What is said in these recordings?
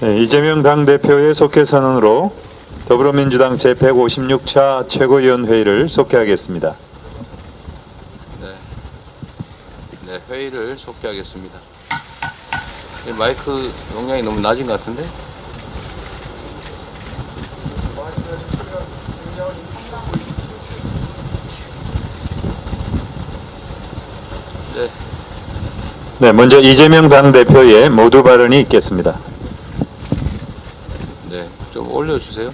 네, 이재명 당대표의 속해 선언으로 더불어민주당 제156차 최고위원회의를 속개하겠습니다. 네, 회의를 속개하겠습니다. 마이크 용량이 너무 낮은 것 같은데? 네, 먼저 이재명 당대표의 모두 발언이 있겠습니다. 네, 좀 올려주세요.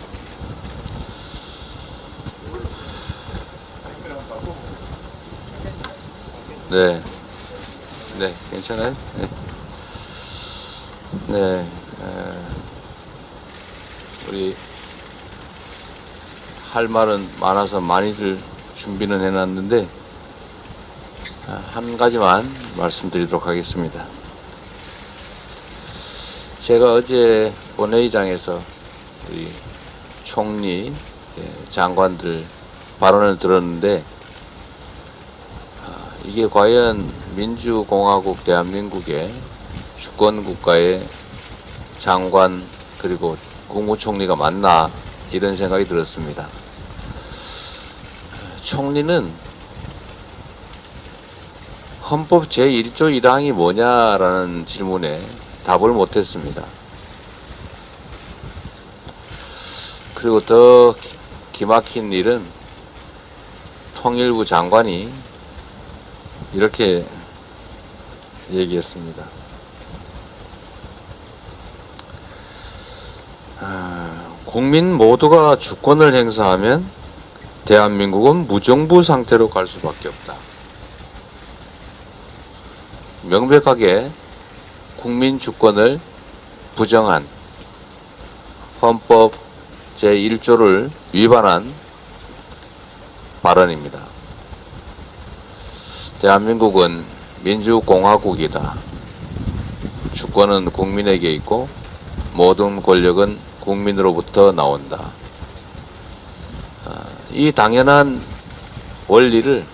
네, 네, 괜찮아요? 네, 네, 우리 할 말은 많아서 많이들 준비는 해놨는데 한 가지만 말씀드리도록 하겠습니다. 제가 어제 본회의장에서 우리 총리, 장관들 발언을 들었는데 이게 과연 민주공화국 대한민국의 주권국가의 장관 그리고 국무총리가 맞나 이런 생각이 들었습니다. 총리는 헌법 제1조 1항이 뭐냐라는 질문에 답을 못했습니다. 그리고 더 기막힌 일은 통일부 장관이 이렇게 얘기했습니다. 국민 모두가 주권을 행사하면 대한민국은 무정부 상태로 갈 수밖에 없다. 명백하게 국민 주권을 부정한 헌법 제1조를 위반한 발언입니다. 대한민국은 민주공화국이다. 주권은 국민에게 있고 모든 권력은 국민으로부터 나온다. 이 당연한 원리를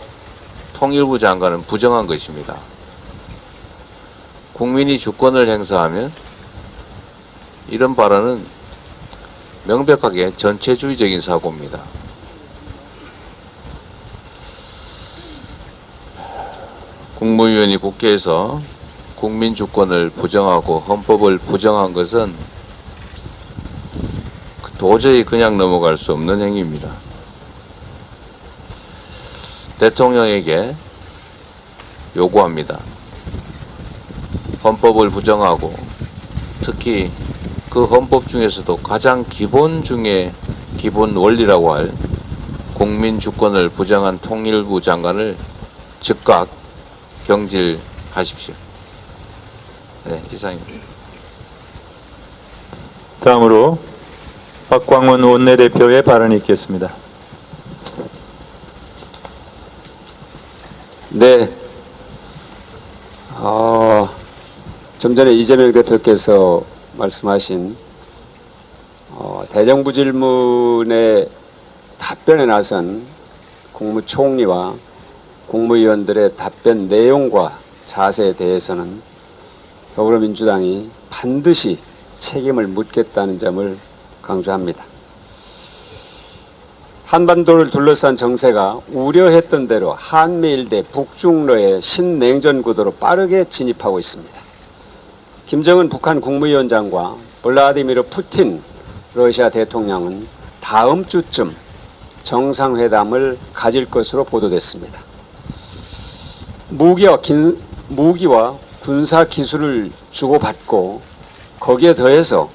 통일부 장관은 부정한 것입니다. 국민이 주권을 행사하면 이런 발언은 명백하게 전체주의적인 사고입니다. 국무위원이 국회에서 국민 주권을 부정하고 헌법을 부정한 것은 도저히 그냥 넘어갈 수 없는 행위입니다. 대통령에게 요구합니다. 헌법을 부정하고 특히 그 헌법 중에서도 가장 기본 중에 기본 원리라고 할 국민 주권을 부정한 통일부 장관을 즉각 경질하십시오. 네, 이상입니다. 다음으로 박광원 원내대표의 발언이 있겠습니다. 네. 좀 전에 이재명 대표께서 말씀하신 대정부 질문에 답변에 나선 국무총리와 국무위원들의 답변 내용과 자세에 대해서는 더불어민주당이 반드시 책임을 묻겠다는 점을 강조합니다. 한반도를 둘러싼 정세가 우려했던 대로 한미일 대 북중러의 신냉전 구도로 빠르게 진입하고 있습니다. 김정은 북한 국무위원장과 블라디미르 푸틴 러시아 대통령은 다음 주쯤 정상회담을 가질 것으로 보도됐습니다. 무기와 군사 기술을 주고받고 거기에 더해서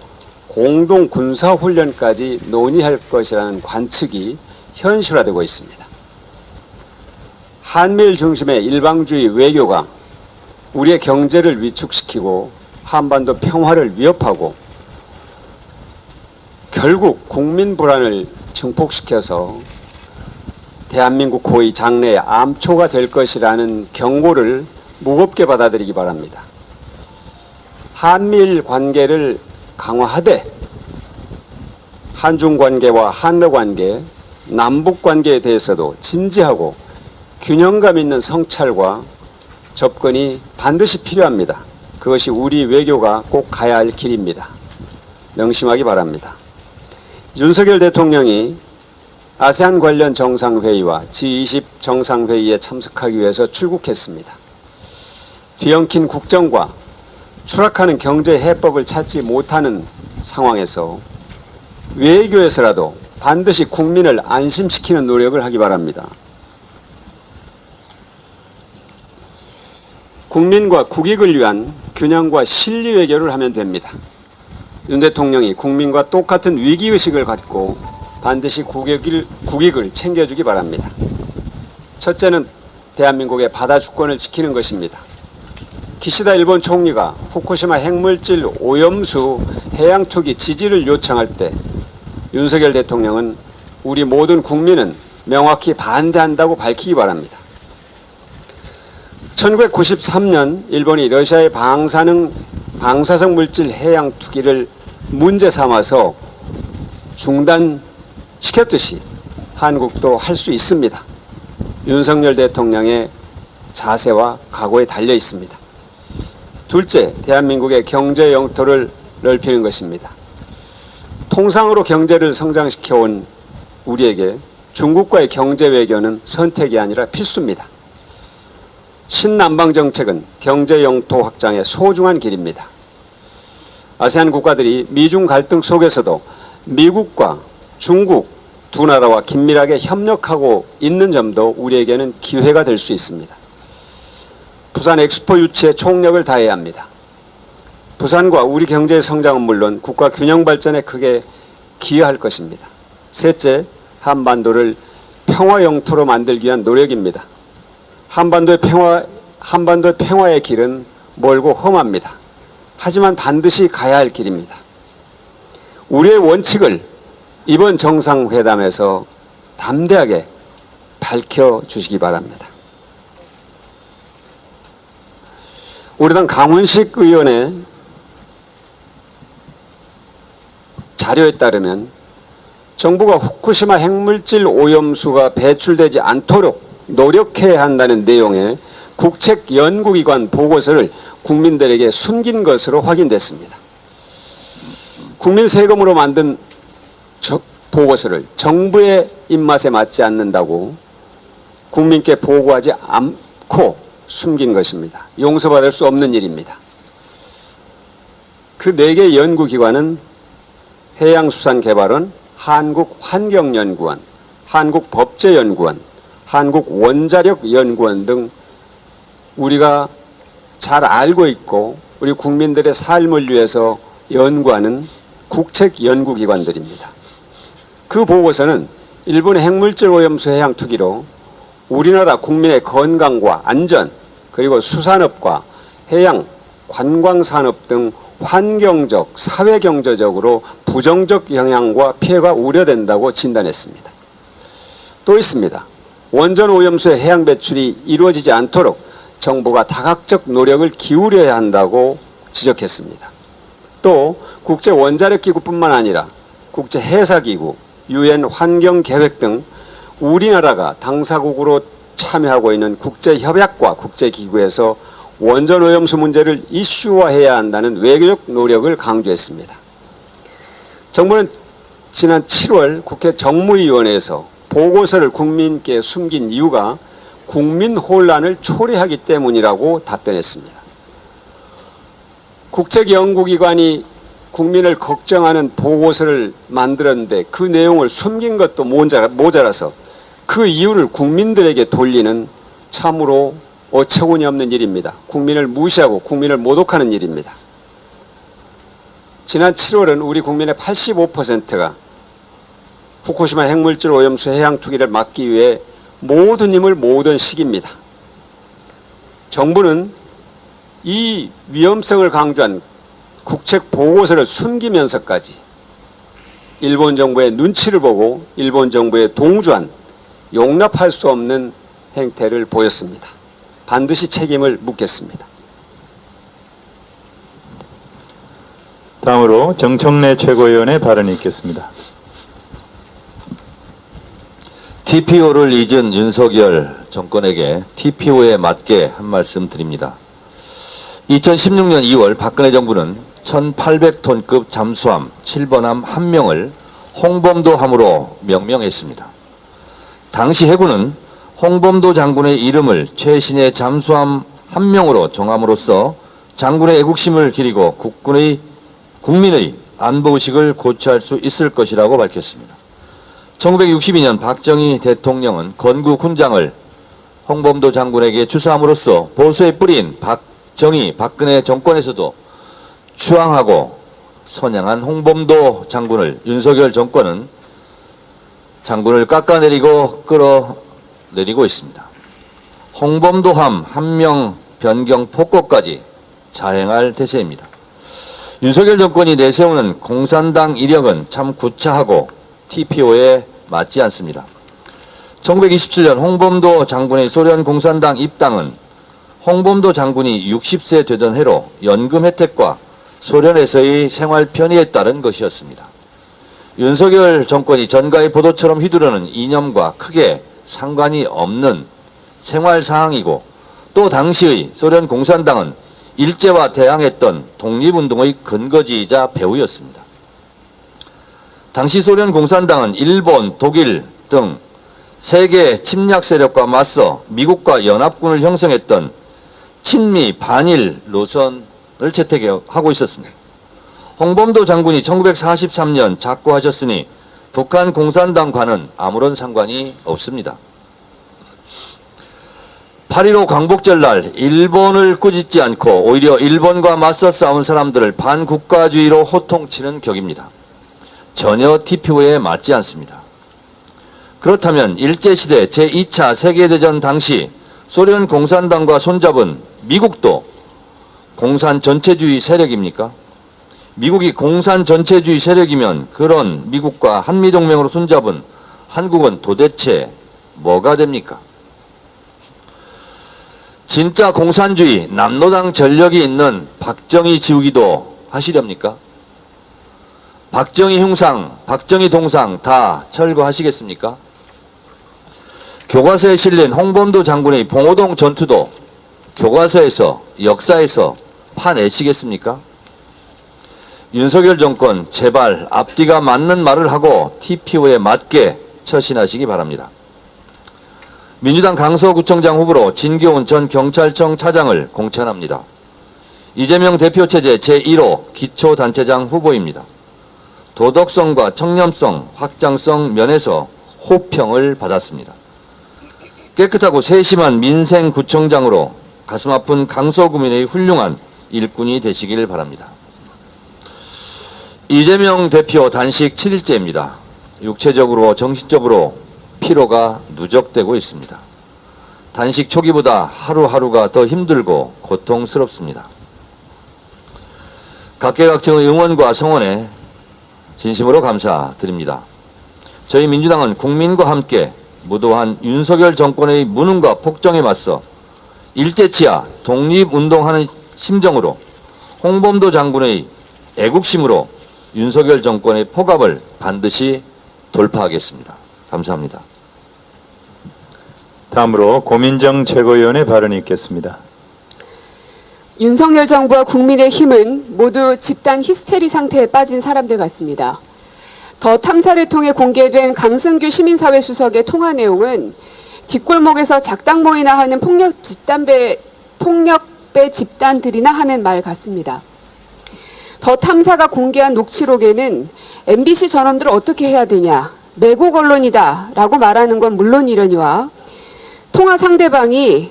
공동 군사 훈련까지 논의할 것이라는 관측이 현실화되고 있습니다. 한미일 중심의 일방주의 외교가 우리의 경제를 위축시키고 한반도 평화를 위협하고 결국 국민 불안을 증폭시켜서 대한민국 고위 장래의 암초가 될 것이라는 경고를 무겁게 받아들이기 바랍니다. 한미일 관계를 강화하되 한중 관계와 한러 관계, 남북 관계에 대해서도 진지하고 균형감 있는 성찰과 접근이 반드시 필요합니다. 그것이 우리 외교가 꼭 가야 할 길입니다. 명심하기 바랍니다. 윤석열 대통령이 아세안 관련 정상회의와 G20 정상회의에 참석하기 위해서 출국했습니다. 뒤엉킨 국정과 추락하는 경제 해법을 찾지 못하는 상황에서 외교에서라도 반드시 국민을 안심시키는 노력을 하기 바랍니다. 국민과 국익을 위한 균형과 실리 외교를 하면 됩니다. 윤 대통령이 국민과 똑같은 위기의식을 갖고 반드시 국익을 챙겨주기 바랍니다. 첫째는 대한민국의 바다 주권을 지키는 것입니다. 기시다 일본 총리가 후쿠시마 핵물질 오염수 해양 투기 지지를 요청할 때 윤석열 대통령은 우리 모든 국민은 명확히 반대한다고 밝히기 바랍니다. 1993년 일본이 러시아의 방사성 물질 해양 투기를 문제 삼아서 중단시켰듯이 한국도 할 수 있습니다. 윤석열 대통령의 자세와 각오에 달려 있습니다. 둘째, 대한민국의 경제 영토를 넓히는 것입니다. 통상으로 경제를 성장시켜온 우리에게 중국과의 경제 외교는 선택이 아니라 필수입니다. 신남방 정책은 경제 영토 확장의 소중한 길입니다. 아세안 국가들이 미중 갈등 속에서도 미국과 중국 두 나라와 긴밀하게 협력하고 있는 점도 우리에게는 기회가 될 수 있습니다. 부산 엑스포 유치에 총력을 다해야 합니다. 부산과 우리 경제의 성장은 물론 국가 균형 발전에 크게 기여할 것입니다. 셋째, 한반도를 평화 영토로 만들기 위한 노력입니다. 한반도의 평화의 길은 멀고 험합니다. 하지만 반드시 가야 할 길입니다. 우리의 원칙을 이번 정상회담에서 담대하게 밝혀주시기 바랍니다. 우리 당 강훈식 의원의 자료에 따르면 정부가 후쿠시마 핵물질 오염수가 배출되지 않도록 노력해야 한다는 내용의 국책연구기관 보고서를 국민들에게 숨긴 것으로 확인됐습니다. 국민 세금으로 만든 보고서를 정부의 입맛에 맞지 않는다고 국민께 보고하지 않고 숨긴 것입니다. 용서받을 수 없는 일입니다. 그 4개 연구기관은 해양수산개발원, 한국환경연구원, 한국법제연구원, 한국원자력연구원 등 우리가 잘 알고 있고 우리 국민들의 삶을 위해서 연구하는 국책연구기관들입니다. 그 보고서는 일본의 핵물질 오염수 해양 투기로 우리나라 국민의 건강과 안전 그리고 수산업과 해양 관광산업 등 환경적, 사회경제적으로 부정적 영향과 피해가 우려된다고 진단했습니다. 또 있습니다. 원전 오염수의 해양 배출이 이루어지지 않도록 정부가 다각적 노력을 기울여야 한다고 지적했습니다. 또 국제원자력기구뿐만 아니라 국제해사기구, UN 환경계획 등 우리나라가 당사국으로 참여하고 있는 국제협약과 국제기구에서 원전 오염수 문제를 이슈화해야 한다는 외교적 노력을 강조했습니다. 정부는 지난 7월 국회 정무위원회에서 보고서를 국민께 숨긴 이유가 국민 혼란을 초래하기 때문이라고 답변했습니다. 국책연구기관이 국민을 걱정하는 보고서를 만들었는데 그 내용을 숨긴 것도 모자라서 그 이유를 국민들에게 돌리는 참으로 어처구니 없는 일입니다. 국민을 무시하고 국민을 모독하는 일입니다. 지난 7월은 우리 국민의 85%가 후쿠시마 핵물질 오염수 해양 투기를 막기 위해 모든 힘을 모은 시기입니다. 정부는 이 위험성을 강조한 국책 보고서를 숨기면서까지 일본 정부의 눈치를 보고 일본 정부에 동조한 용납할 수 없는 행태를 보였습니다. 반드시 책임을 묻겠습니다. 다음으로 정청래 최고위원의 발언이 있겠습니다. TPO를 잊은 윤석열 정권에게 TPO에 맞게 한 말씀 드립니다. 2016년 2월 박근혜 정부는 1800톤급 잠수함 7번함 1명을 홍범도함으로 명명했습니다. 당시 해군은 홍범도 장군의 이름을 최신의 잠수함 1명으로 정함으로써 장군의 애국심을 기리고 국민의 안보의식을 고취할 수 있을 것이라고 밝혔습니다. 1962년 박정희 대통령은 건구 군장을 홍범도 장군에게 추수함으로써 보수의 뿌리인 박근혜 정권에서도 추앙하고 선양한 홍범도 장군을 윤석열 정권은 장군을 깎아내리고 끌어내리고 있습니다. 홍범도함 1명 변경 폭거까지 자행할 태세입니다. 윤석열 정권이 내세우는 공산당 이력은 참 구차하고 TPO에 맞지 않습니다. 1927년 홍범도 장군의 소련 공산당 입당은 홍범도 장군이 60세 되던 해로 연금 혜택과 소련에서의 생활 편의에 따른 것이었습니다. 윤석열 정권이 전가의 보도처럼 휘두르는 이념과 크게 상관이 없는 생활 사항이고 또 당시의 소련 공산당은 일제와 대항했던 독립운동의 근거지이자 배후였습니다. 당시 소련 공산당은 일본, 독일 등 세계 침략 세력과 맞서 미국과 연합군을 형성했던 친미 반일 노선을 채택하고 있었습니다. 홍범도 장군이 1943년 작고하셨으니 북한 공산당과는 아무런 상관이 없습니다. 8.15 광복절날 일본을 꾸짖지 않고 오히려 일본과 맞서 싸운 사람들을 반국가주의로 호통치는 격입니다. 전혀 TPO에 맞지 않습니다. 그렇다면 일제시대 제2차 세계대전 당시 소련 공산당과 손잡은 미국도 공산 전체주의 세력입니까? 미국이 공산 전체주의 세력이면 그런 미국과 한미동맹으로 손잡은 한국은 도대체 뭐가 됩니까? 진짜 공산주의 남노당 전력이 있는 박정희 지우기도 하시렵니까? 박정희 흉상, 박정희 동상 다 철거하시겠습니까? 교과서에 실린 홍범도 장군의 봉오동 전투도 교과서에서 역사에서 파내시겠습니까? 윤석열 정권 제발 앞뒤가 맞는 말을 하고 TPO에 맞게 처신하시기 바랍니다. 민주당 강서구청장 후보로 진교훈 전 경찰청 차장을 공천합니다. 이재명 대표 체제 제1호 기초단체장 후보입니다. 도덕성과 청렴성, 확장성 면에서 호평을 받았습니다. 깨끗하고 세심한 민생구청장으로 가슴 아픈 강서구민의 훌륭한 일꾼이 되시길 바랍니다. 이재명 대표 단식 7일째입니다. 육체적으로 정신적으로 피로가 누적되고 있습니다. 단식 초기보다 하루하루가 더 힘들고 고통스럽습니다. 각계각층의 응원과 성원에 진심으로 감사드립니다. 저희 민주당은 국민과 함께 무도한 윤석열 정권의 무능과 폭정에 맞서 일제치하 독립운동하는 심정으로 홍범도 장군의 애국심으로 윤석열 정권의 포갑을 반드시 돌파하겠습니다. 감사합니다. 다음으로 고민정 최고위원의 발언이 있겠습니다. 윤석열 정부와 국민의힘은 모두 집단 히스테리 상태에 빠진 사람들 같습니다. 더 탐사를 통해 공개된 강승규 시민사회 수석의 통화 내용은 뒷골목에서 작당 모이나 하는 폭력배 집단들이나 하는 말 같습니다. 더 탐사가 공개한 녹취록에는 MBC 저놈들 어떻게 해야 되냐, 매국 언론이다 라고 말하는 건 물론이려니와 통화 상대방이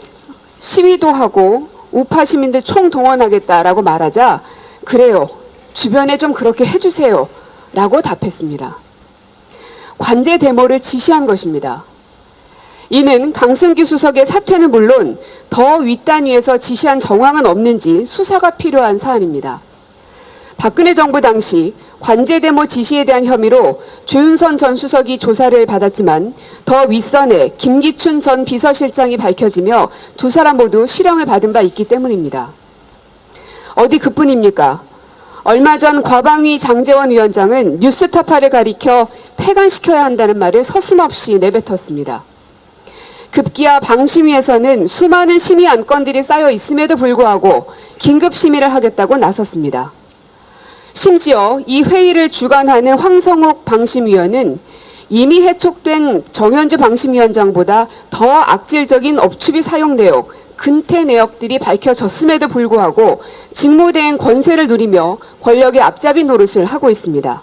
시위도 하고 우파 시민들 총동원하겠다라고 말하자 그래요, 주변에 좀 그렇게 해주세요 라고 답했습니다. 관제 데모를 지시한 것입니다. 이는 강승규 수석의 사퇴는 물론 더 윗단위에서 지시한 정황은 없는지 수사가 필요한 사안입니다. 박근혜 정부 당시 관제 데모 지시에 대한 혐의로 조윤선 전 수석이 조사를 받았지만 더 윗선에 김기춘 전 비서실장이 밝혀지며 두 사람 모두 실형을 받은 바 있기 때문입니다. 어디 그뿐입니까? 얼마 전 과방위 장제원 위원장은 뉴스타파를 가리켜 폐간시켜야 한다는 말을 서슴없이 내뱉었습니다. 급기야 방심위에서는 수많은 심의 안건들이 쌓여 있음에도 불구하고 긴급 심의를 하겠다고 나섰습니다. 심지어 이 회의를 주관하는 황성욱 방심위원은 이미 해촉된 정현주 방심위원장보다 더 악질적인 업추비 사용 내역, 근태 내역들이 밝혀졌음에도 불구하고 직무대행 권세를 누리며 권력의 앞잡이 노릇을 하고 있습니다.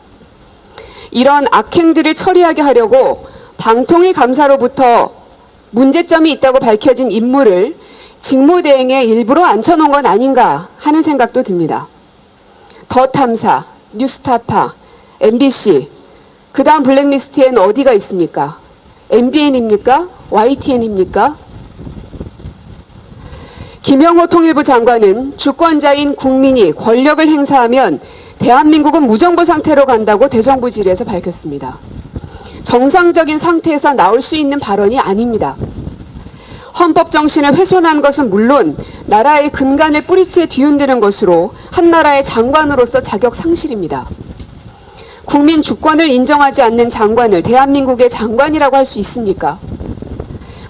이런 악행들을 처리하게 하려고 방통위 감사로부터 문제점이 있다고 밝혀진 인물을 직무대행에 일부러 앉혀놓은 건 아닌가 하는 생각도 듭니다. 더 탐사, 뉴스타파, MBC, 그 다음 블랙리스트에는 어디가 있습니까? MBN입니까? YTN입니까? 김영호 통일부 장관은 주권자인 국민이 권력을 행사하면 대한민국은 무정부 상태로 간다고 대정부 질의에서 밝혔습니다. 정상적인 상태에서 나올 수 있는 발언이 아닙니다. 헌법 정신을 훼손한 것은 물론 나라의 근간을 뿌리째 뒤흔드는 것으로 한 나라의 장관으로서 자격 상실입니다. 국민 주권을 인정하지 않는 장관을 대한민국의 장관이라고 할 수 있습니까?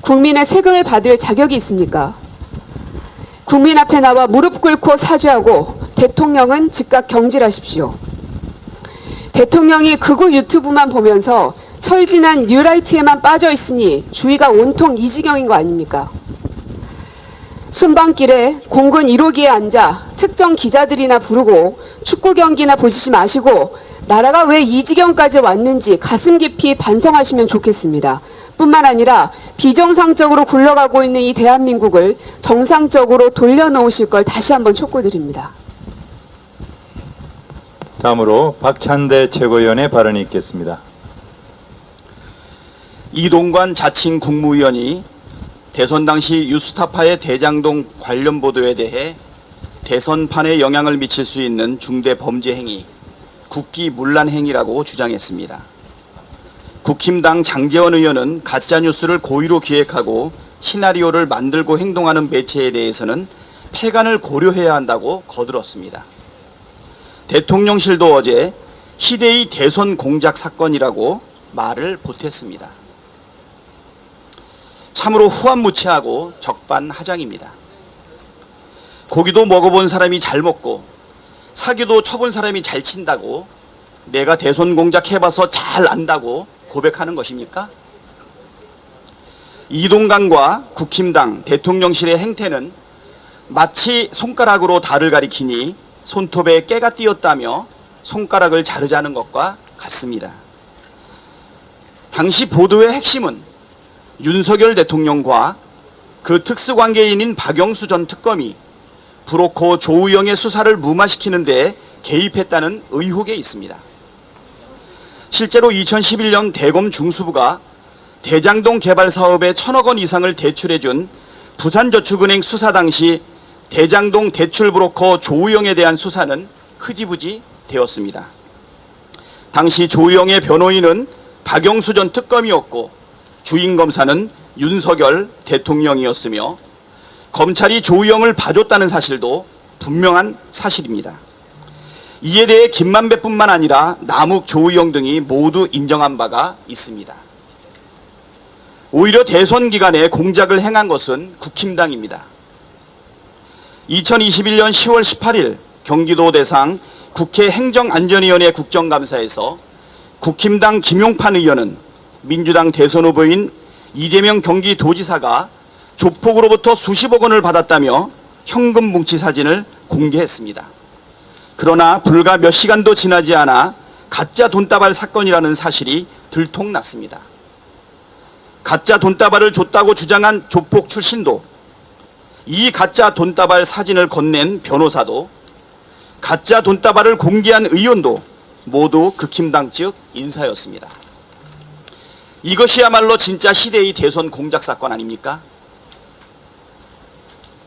국민의 세금을 받을 자격이 있습니까? 국민 앞에 나와 무릎 꿇고 사죄하고 대통령은 즉각 경질하십시오. 대통령이 극우 유튜브만 보면서 철진한 뉴라이트에만 빠져 있으니 주의가 온통 이 지경인 거 아닙니까? 순방길에 공군 1호기에 앉아 특정 기자들이나 부르고 축구 경기나 보시지 마시고 나라가 왜 이 지경까지 왔는지 가슴 깊이 반성하시면 좋겠습니다. 뿐만 아니라 비정상적으로 굴러가고 있는 이 대한민국을 정상적으로 돌려놓으실 걸 다시 한번 촉구드립니다. 다음으로 박찬대 최고위원의 발언이 있겠습니다. 이동관 자칭 국무위원이 대선 당시 유스타파의 대장동 관련 보도에 대해 대선판에 영향을 미칠 수 있는 중대 범죄 행위, 국기문란 행위라고 주장했습니다. 국힘당 장제원 의원은 가짜뉴스를 고의로 기획하고 시나리오를 만들고 행동하는 매체에 대해서는 폐간을 고려해야 한다고 거들었습니다. 대통령실도 어제 희대의 대선 공작 사건이라고 말을 보탰습니다. 참으로 후한무치하고 적반하장입니다. 고기도 먹어본 사람이 잘 먹고 사기도 쳐본 사람이 잘 친다고 내가 대선 공작 해봐서 잘 안다고 고백하는 것입니까? 이동관과 국힘당 대통령실의 행태는 마치 손가락으로 달을 가리키니 손톱에 깨가 띄었다며 손가락을 자르자는 것과 같습니다. 당시 보도의 핵심은 윤석열 대통령과 그 특수관계인인 박영수 전 특검이 브로커 조우영의 수사를 무마시키는 데 개입했다는 의혹에 있습니다. 실제로 2011년 대검 중수부가 대장동 개발 사업에 1,000억 원 이상을 대출해준 부산저축은행 수사 당시 대장동 대출 브로커 조우영에 대한 수사는 흐지부지 되었습니다. 당시 조우영의 변호인은 박영수 전 특검이었고 주임검사는 윤석열 대통령이었으며 검찰이 조우영을 봐줬다는 사실도 분명한 사실입니다. 이에 대해 김만배뿐만 아니라 남욱, 조우영 등이 모두 인정한 바가 있습니다. 오히려 대선 기간에 공작을 행한 것은 국힘당입니다. 2021년 10월 18일 경기도 대상 국회 행정안전위원회 국정감사에서 국힘당 김용판 의원은 민주당 대선 후보인 이재명 경기도지사가 조폭으로부터 수십억 원을 받았다며 현금 뭉치 사진을 공개했습니다. 그러나 불과 몇 시간도 지나지 않아 가짜 돈다발 사건이라는 사실이 들통났습니다. 가짜 돈다발을 줬다고 주장한 조폭 출신도, 이 가짜 돈다발 사진을 건넨 변호사도, 가짜 돈다발을 공개한 의원도 모두 국힘당 측 인사였습니다. 이것이야말로 진짜 시대의 대선 공작 사건 아닙니까?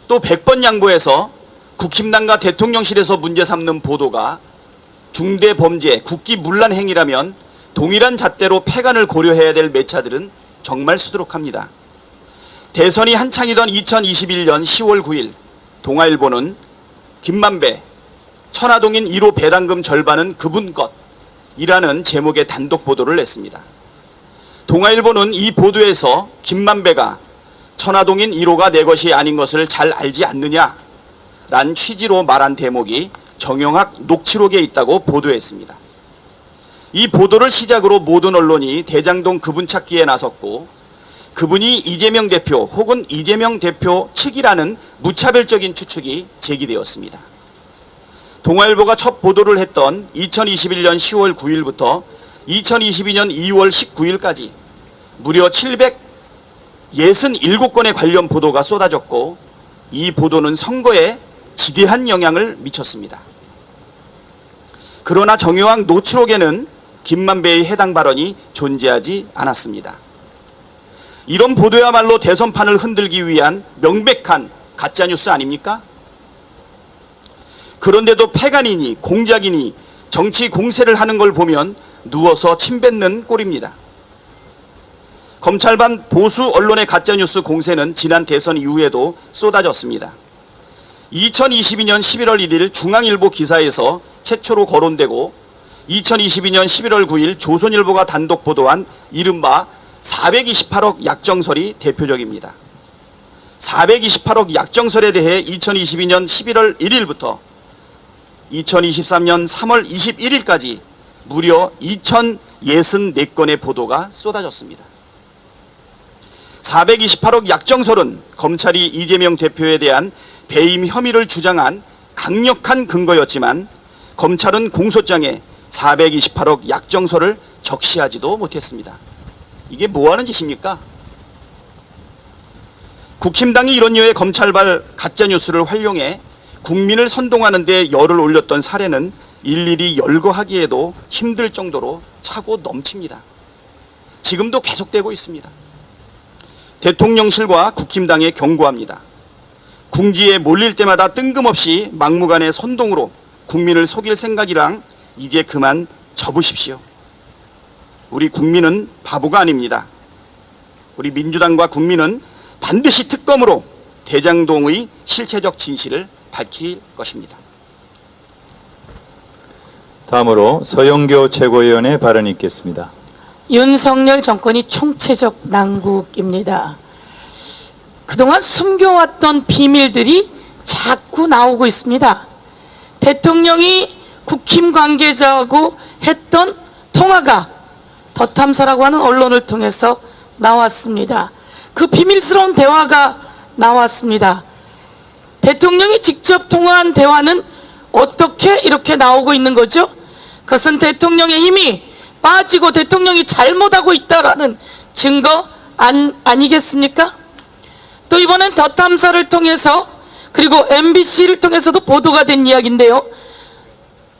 또 100번 양보해서 국힘당과 대통령실에서 문제 삼는 보도가 중대범죄, 국기문란 행위라면 동일한 잣대로 폐간을 고려해야 될 매체들은 정말 수두룩합니다. 대선이 한창이던 2021년 10월 9일 동아일보는 김만배, 천화동인 1호 배당금 절반은 그분 것, 이라는 제목의 단독 보도를 냈습니다. 동아일보는 이 보도에서 김만배가 천화동인 1호가 내 것이 아닌 것을 잘 알지 않느냐라는 취지로 말한 대목이 정영학 녹취록에 있다고 보도했습니다. 이 보도를 시작으로 모든 언론이 대장동 그분 찾기에 나섰고 그분이 이재명 대표 혹은 이재명 대표 측이라는 무차별적인 추측이 제기되었습니다. 동아일보가 첫 보도를 했던 2021년 10월 9일부터 2022년 2월 19일까지 무려 767건의 관련 보도가 쏟아졌고 이 보도는 선거에 지대한 영향을 미쳤습니다. 그러나 정영학 녹취록에는 김만배의 해당 발언이 존재하지 않았습니다. 이런 보도야말로 대선판을 흔들기 위한 명백한 가짜뉴스 아닙니까? 그런데도 패간이니 공작이니 정치 공세를 하는 걸 보면 누워서 침 뱉는 꼴입니다. 검찰반 보수 언론의 가짜뉴스 공세는 지난 대선 이후에도 쏟아졌습니다. 2022년 11월 1일 중앙일보 기사에서 최초로 거론되고 2022년 11월 9일 조선일보가 단독 보도한 이른바 428억 약정설이 대표적입니다. 428억 약정설에 대해 2022년 11월 1일부터 2023년 3월 21일까지 무려 2064건의 보도가 쏟아졌습니다. 428억 약정설은 검찰이 이재명 대표에 대한 배임 혐의를 주장한 강력한 근거였지만 검찰은 공소장에 428억 약정설을 적시하지도 못했습니다. 이게 뭐하는 짓입니까? 국힘당이 이런 류의 검찰발 가짜뉴스를 활용해 국민을 선동하는 데 열을 올렸던 사례는 일일이 열거하기에도 힘들 정도로 차고 넘칩니다. 지금도 계속되고 있습니다. 대통령실과 국힘당에 경고합니다. 궁지에 몰릴 때마다 뜬금없이 막무가내 선동으로 국민을 속일 생각이랑 이제 그만 접으십시오. 우리 국민은 바보가 아닙니다. 우리 민주당과 국민은 반드시 특검으로 대장동의 실체적 진실을 밝힐 것입니다. 다음으로 서영교 최고위원의 발언이 있겠습니다. 윤석열 정권이 총체적 난국입니다. 그동안 숨겨왔던 비밀들이 자꾸 나오고 있습니다. 대통령이 국힘 관계자하고 했던 통화가 더 탐사라고 하는 언론을 통해서 나왔습니다. 그 비밀스러운 대화가 나왔습니다. 대통령이 직접 통화한 대화는 어떻게 이렇게 나오고 있는 거죠? 그것은 대통령의 힘이 빠지고 대통령이 잘못하고 있다라는 증거 아니겠습니까? 또 이번엔 더 탐사를 통해서 그리고 MBC를 통해서도 보도가 된 이야기인데요.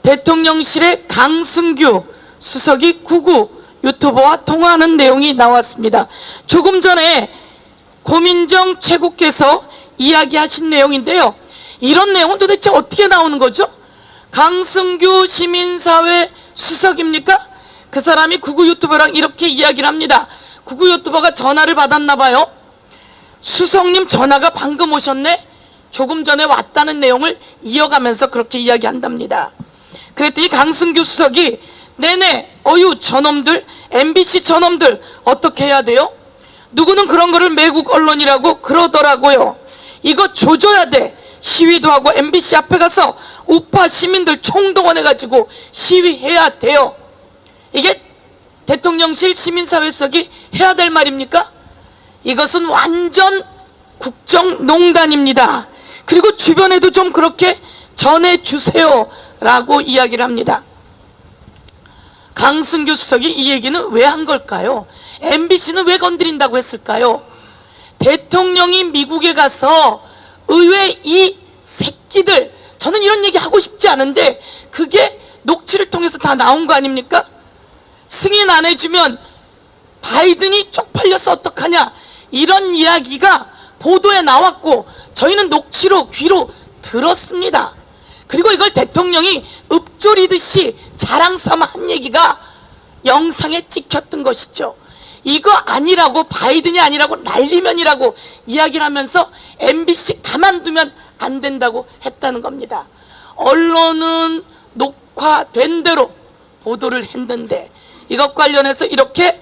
대통령실의 강승규 수석이 구구 유튜버와 통화하는 내용이 나왔습니다. 조금 전에 고민정 최고께서 이야기하신 내용인데요. 이런 내용은 도대체 어떻게 나오는 거죠? 강승규 시민사회 수석입니까? 그 사람이 구구 유튜버랑 이렇게 이야기를 합니다. 구구 유튜버가 전화를 받았나 봐요. 수석님 전화가 방금 오셨네? 조금 전에 왔다는 내용을 이어가면서 그렇게 이야기한답니다. 그랬더니 강승규 수석이 네네 어유 저놈들 MBC 저놈들 어떻게 해야 돼요? 누구는 그런 거를 매국 언론이라고 그러더라고요. 이거 조져야 돼. 시위도 하고 MBC 앞에 가서 우파 시민들 총동원해가지고 시위해야 돼요. 이게 대통령실 시민사회 수석이 해야 될 말입니까? 이것은 완전 국정농단입니다. 그리고 주변에도 좀 그렇게 전해주세요 라고 이야기를 합니다. 강승규 수석이 이 얘기는 왜 한 걸까요? MBC는 왜 건드린다고 했을까요? 대통령이 미국에 가서 의외 이 새끼들, 저는 이런 얘기 하고 싶지 않은데 그게 녹취를 통해서 다 나온 거 아닙니까? 승인 안 해주면 바이든이 쪽팔려서 어떡하냐, 이런 이야기가 보도에 나왔고 저희는 녹취로 귀로 들었습니다. 그리고 이걸 대통령이 읊조리듯이 자랑삼아 한 얘기가 영상에 찍혔던 것이죠. 이거 아니라고, 바이든이 아니라고 난리면이라고 이야기를 하면서 MBC 가만두면 안 된다고 했다는 겁니다. 언론은 녹화된 대로 보도를 했는데 이것 관련해서 이렇게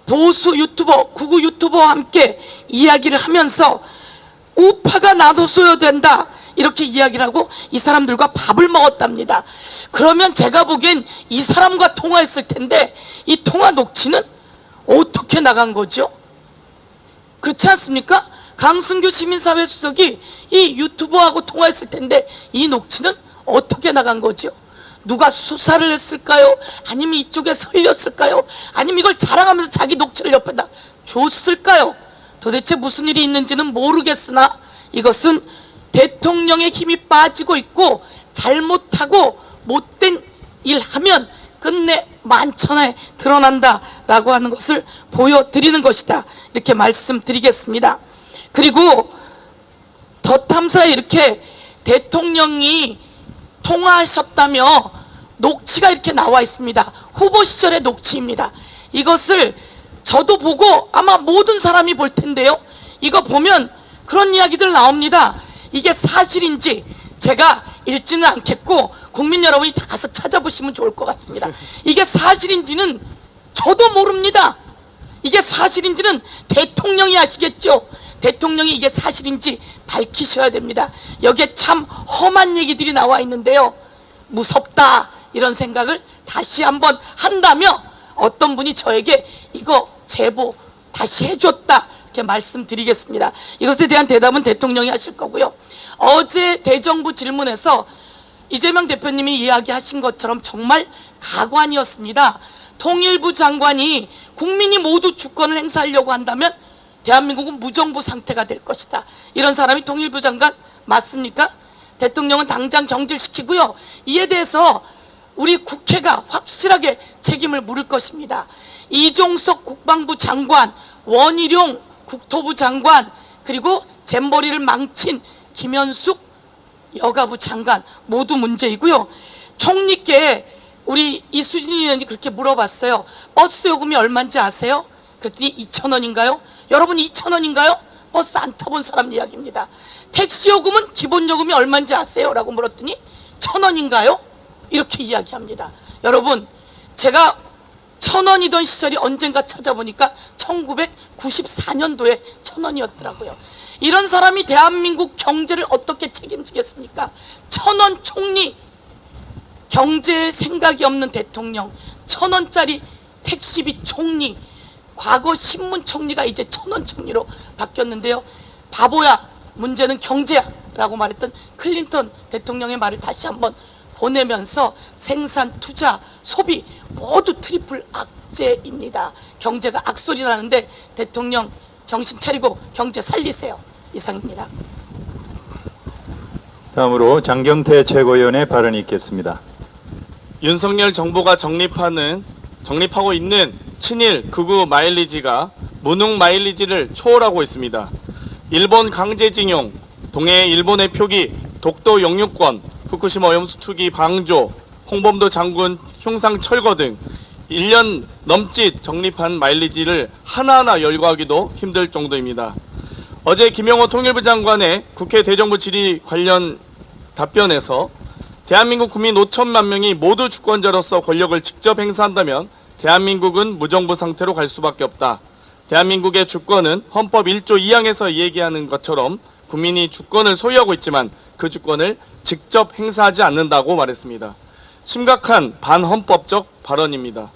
보수 유튜버, 구구 유튜버와 함께 이야기를 하면서 우파가 나눠줘야 된다 이렇게 이야기를 하고 이 사람들과 밥을 먹었답니다. 그러면 제가 보기엔 이 사람과 통화했을 텐데 이 통화 녹취는 어떻게 나간 거죠? 그렇지 않습니까? 강승규 시민사회 수석이 이 유튜버하고 통화했을 텐데 이 녹취는 어떻게 나간 거죠? 누가 수사를 했을까요? 아니면 이쪽에 설렸을까요? 아니면 이걸 자랑하면서 자기 녹취를 옆에다 줬을까요? 도대체 무슨 일이 있는지는 모르겠으나 이것은 대통령의 힘이 빠지고 있고 잘못하고 못된 일 하면 끝내 만천하에 드러난다라고 하는 것을 보여드리는 것이다. 이렇게 말씀드리겠습니다. 그리고 더 탐사에 이렇게 대통령이 통화하셨다며 녹취가 이렇게 나와 있습니다. 후보 시절의 녹취입니다. 이것을 저도 보고 아마 모든 사람이 볼 텐데요. 이거 보면 그런 이야기들 나옵니다. 이게 사실인지 제가 읽지는 않겠고 국민 여러분이 다 가서 찾아보시면 좋을 것 같습니다. 이게 사실인지는 저도 모릅니다. 이게 사실인지는 대통령이 아시겠죠. 대통령이 이게 사실인지 밝히셔야 됩니다. 여기에 참 험한 얘기들이 나와 있는데요. 무섭다 이런 생각을 다시 한번 한다며 어떤 분이 저에게 이거 제보 다시 해줬다 이렇게 말씀드리겠습니다. 이것에 대한 대답은 대통령이 하실 거고요. 어제 대정부 질문에서 이재명 대표님이 이야기하신 것처럼 정말 가관이었습니다. 통일부 장관이 국민이 모두 주권을 행사하려고 한다면 대한민국은 무정부 상태가 될 것이다. 이런 사람이 통일부 장관 맞습니까? 대통령은 당장 경질시키고요. 이에 대해서 우리 국회가 확실하게 책임을 물을 것입니다. 이종석 국방부 장관, 원희룡 국토부 장관, 그리고 잼버리를 망친 김현숙 여가부 장관 모두 문제이고요. 총리께 우리 이수진 의원이 그렇게 물어봤어요. 버스 요금이 얼마인지 아세요? 그랬더니 2,000원인가요? 여러분 2,000원인가요? 버스 안 타본 사람 이야기입니다. 택시 요금은 기본 요금이 얼마인지 아세요? 라고 물었더니 1,000원인가요? 이렇게 이야기합니다. 여러분 제가 1,000원이던 시절이 언젠가 찾아보니까 1994년도에 1,000원이었더라고요. 이런 사람이 대한민국 경제를 어떻게 책임지겠습니까? 1,000원 총리, 경제에 생각이 없는 대통령, 1,000원짜리 택시비 총리, 과거 신문 총리가 이제 1,000원 총리로 바뀌었는데요. 바보야, 문제는 경제야 라고 말했던 클린턴 대통령의 말을 다시 한번 보내면서 생산, 투자, 소비 모두 트리플 악재입니다. 경제가 악소리 나는데 대통령 정신 차리고 경제 살리세요. 이상입니다. 다음으로 장경태 최고위원의 발언이 있겠습니다. 윤석열 정부가 정립하고 있는 친일 극우 마일리지가 무능 마일리지를 초월하고 있습니다. 일본 강제징용, 동해 일본의 표기, 독도 영유권, 후쿠시마 오염수 투기 방조, 홍범도 장군 흉상 철거 등 1년 넘짓 정립한 마일리지를 하나하나 열거하기도 힘들 정도입니다. 어제 김영호 통일부 장관의 국회 대정부 질의 관련 답변에서 대한민국 국민 5천만 명이 모두 주권자로서 권력을 직접 행사한다면 대한민국은 무정부 상태로 갈 수밖에 없다. 대한민국의 주권은 헌법 1조 2항에서 얘기하는 것처럼 국민이 주권을 소유하고 있지만 그 주권을 직접 행사하지 않는다고 말했습니다. 심각한 반헌법적 발언입니다.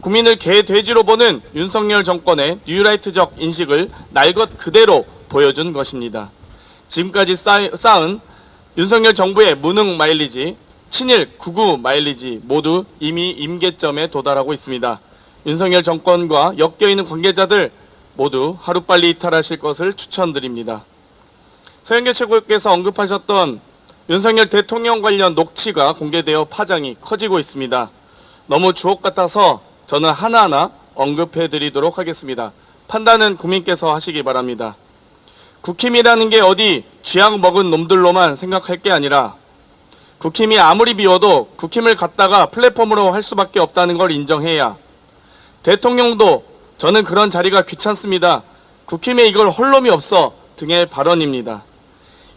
국민을 개돼지로 보는 윤석열 정권의 뉴라이트적 인식을 날것 그대로 보여준 것입니다. 지금까지 쌓은 윤석열 정부의 무능 마일리지, 친일 극우 마일리지 모두 이미 임계점에 도달하고 있습니다. 윤석열 정권과 엮여있는 관계자들 모두 하루빨리 이탈하실 것을 추천드립니다. 서영교 최고께서 언급하셨던 윤석열 대통령 관련 녹취가 공개되어 파장이 커지고 있습니다. 너무 주옥 같아서 저는 하나하나 언급해드리도록 하겠습니다. 판단은 국민께서 하시기 바랍니다. 국힘이라는 게 어디 쥐약 먹은 놈들로만 생각할 게 아니라 국힘이 아무리 미워도 국힘을 갖다가 플랫폼으로 할 수밖에 없다는 걸 인정해야 대통령도 저는 그런 자리가 귀찮습니다. 국힘에 이걸 할 놈이 없어 등의 발언입니다.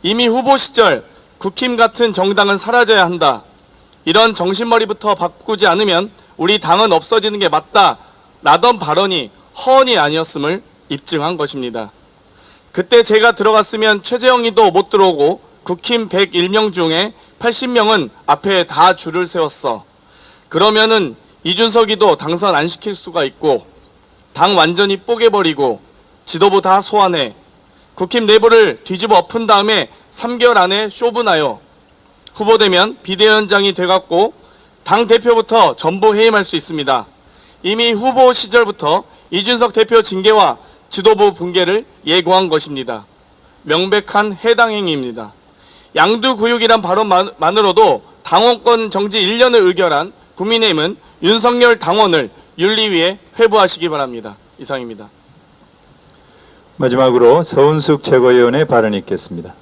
이미 후보 시절 국힘 같은 정당은 사라져야 한다. 이런 정신머리부터 바꾸지 않으면 우리 당은 없어지는 게 맞다 라던 발언이 허언이 아니었음을 입증한 것입니다. 그때 제가 들어갔으면 최재형이도 못 들어오고 국힘 101명 중에 80명은 앞에 다 줄을 세웠어. 그러면은 이준석이도 당선 안 시킬 수가 있고 당 완전히 뽀개버리고 지도부 다 소환해 국힘 내부를 뒤집어 엎은 다음에 3개월 안에 쇼분하여 후보되면 비대위원장이 돼갖고 당대표부터 전부 해임할 수 있습니다. 이미 후보 시절부터 이준석 대표 징계와 지도부 붕괴를 예고한 것입니다. 명백한 해당 행위입니다. 양두구육이란 발언만으로도 당원권 정지 1년을 의결한 국민의힘은 윤석열 당원을 윤리위에 회부하시기 바랍니다. 이상입니다. 마지막으로 서은숙 최고위원의 발언이 있겠습니다.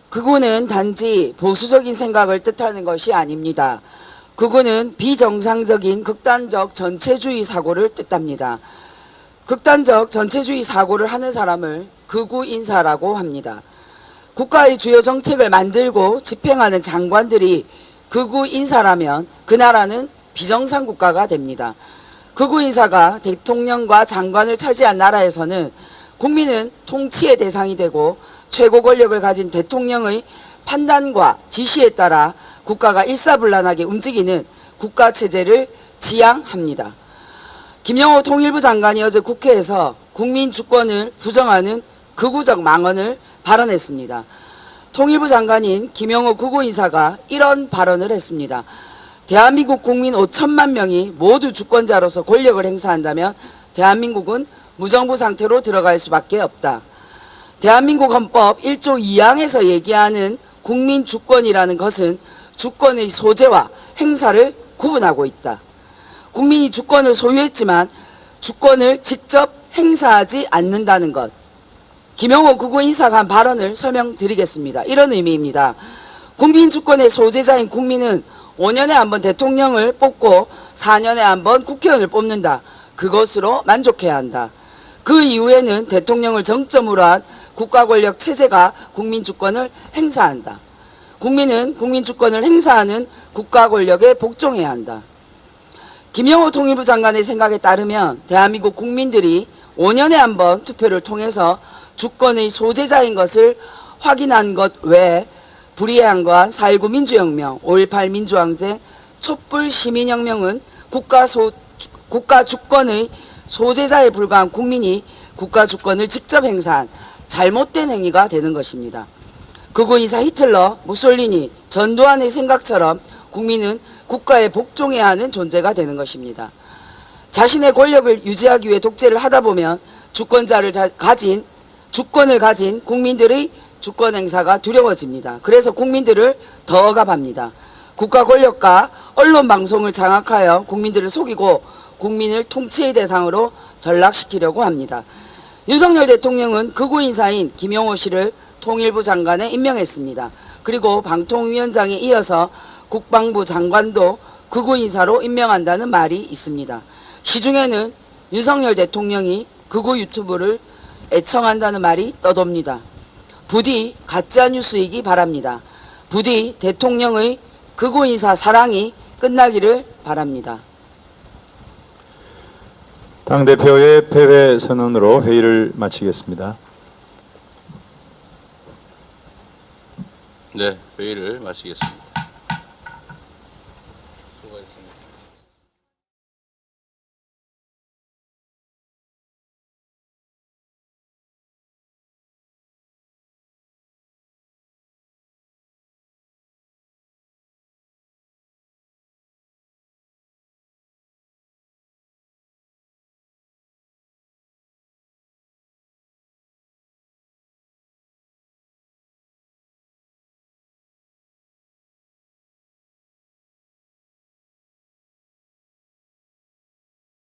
극우는 단지 보수적인 생각을 뜻하는 것이 아닙니다. 극우는 비정상적인 극단적 전체주의 사고를 뜻합니다. 극단적 전체주의 사고를 하는 사람을 극우 인사라고 합니다. 국가의 주요 정책을 만들고 집행하는 장관들이 극우 인사라면 그 나라는 비정상 국가가 됩니다. 극우 인사가 대통령과 장관을 차지한 나라에서는 국민은 통치의 대상이 되고 최고 권력을 가진 대통령의 판단과 지시에 따라 국가가 일사불란하게 움직이는 국가체제를 지향합니다. 김영호 통일부 장관이 어제 국회에서 국민 주권을 부정하는 극우적 망언을 발언했습니다. 통일부 장관인 김영호 극우 인사가 이런 발언을 했습니다. 대한민국 국민 5천만 명이 모두 주권자로서 권력을 행사한다면 대한민국은 무정부 상태로 들어갈 수밖에 없다. 대한민국 헌법 1조 2항에서 얘기하는 국민 주권이라는 것은 주권의 소재와 행사를 구분하고 있다. 국민이 주권을 소유했지만 주권을 직접 행사하지 않는다는 것. 김영호 극우 인사가 한 발언을 설명드리겠습니다. 이런 의미입니다. 국민 주권의 소재자인 국민은 5년에 한 번 대통령을 뽑고 4년에 한 번 국회의원을 뽑는다. 그것으로 만족해야 한다. 그 이후에는 대통령을 정점으로 한 국가 권력 체제가 국민 주권을 행사한다. 국민은 국민 주권을 행사하는 국가 권력에 복종해야 한다. 김영호 통일부 장관의 생각에 따르면 대한민국 국민들이 5년에 한 번 투표를 통해서 주권의 소재자인 것을 확인한 것 외에 불이해한 것 4.19 민주혁명, 5.18 민주항쟁, 촛불 시민혁명은 국가 주권의 소재자에 불과한 국민이 국가 주권을 직접 행사한 잘못된 행위가 되는 것입니다. 극우 인사 히틀러, 무솔리니, 전두환의 생각처럼 국민은 국가에 복종해야 하는 존재가 되는 것입니다. 자신의 권력을 유지하기 위해 독재를 하다 보면 주권을 가진 국민들의 주권 행사가 두려워집니다. 그래서 국민들을 더 억압합니다. 국가 권력과 언론 방송을 장악하여 국민들을 속이고 국민을 통치의 대상으로 전락시키려고 합니다. 윤석열 대통령은 극우 인사인 김영호 씨를 통일부 장관에 임명했습니다. 그리고 방통위원장에 이어서 국방부 장관도 극우 인사로 임명한다는 말이 있습니다. 시중에는 윤석열 대통령이 극우 유튜브를 애청한다는 말이 떠돕니다. 부디 가짜뉴스이기 바랍니다. 부디 대통령의 극우 인사 사랑이 끝나기를 바랍니다. 당대표의 패배 선언으로 회의를 마치겠습니다. 네, 회의를 마치겠습니다.